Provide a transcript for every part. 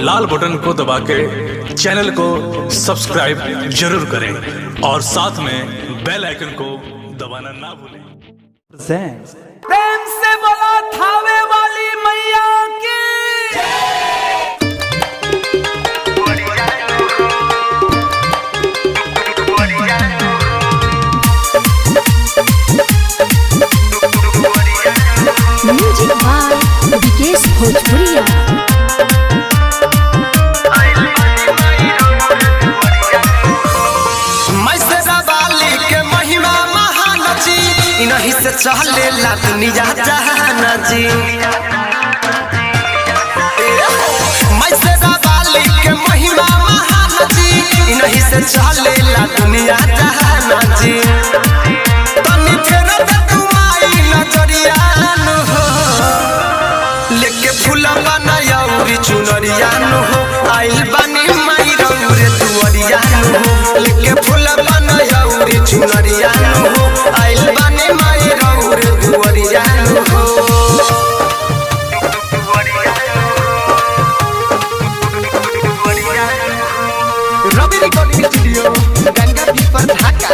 लाल button को दबा के चैनल को सब्सक्राइब जरूर करें और साथ में बेल आइकन को दबाना ना भूलें। प्रेम से बोला थावे वाली मैया की। म्यूजिक बाय विकेश भोजपुरिया। इन्हीं से चले ला दुनिया जहान जी। मैं से वाली के महिमा महान जी, इन्हीं से चले ला दुनिया जहान जी। तनी फेर दे तुम्हारी नजरिया नु हो, लेके फूला बनाया उरी चुनरिया नु हो। आइल बनी माई रौरे दुआरिया नु हो, लेके फूला बनाया उरी चुनरिया नु हो। आइल बनी माई रौरे दुआरिया नु हो। रवि रिकॉर्डिंग स्टूडियो गंगा पीपर ढाका।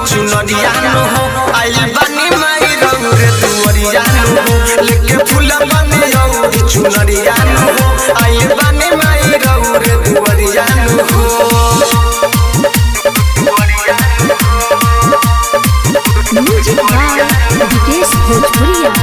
चुनरिया नु हो, आइल बनी माई रौरे दुआरिया नु हो। लेके फूला बने रौरे चुनरिया नु हो, आइल बनी माई रौरे दुआरिया नु हो। म्यूजिक बाय विकेश भोजपुरिया।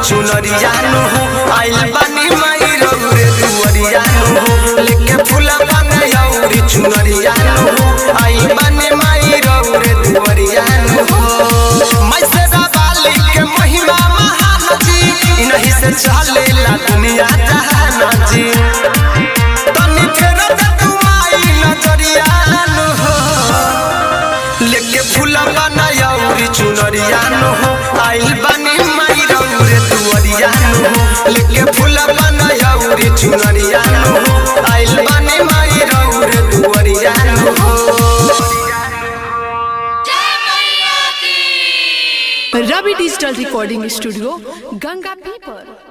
चुनरिया नु हो, आइल बनी माई रौरे दुआरिया नु हो। लेके फूला बनाया उरी चुनरिया नु हो, आइल बनी माई रौरे दुआरिया नु हो। मैं से वाली के महिमा महान जी, इन्हीं से चले ला दुनिया जहान जी। तनी फेर दे तुम्हारी नजरिया नु हो, लेके फूला बनाया उरी चुनरिया नु हो। आइल बनी माई रौरे दुआरिया नु हो, लेके फूला बनाया उरी चुनरिया नु हो। आइल बनी माई रौरे दुआरिया नु हो। रवि डिजिटल रिकॉर्डिंग स्टूडियो गंगा पीपर।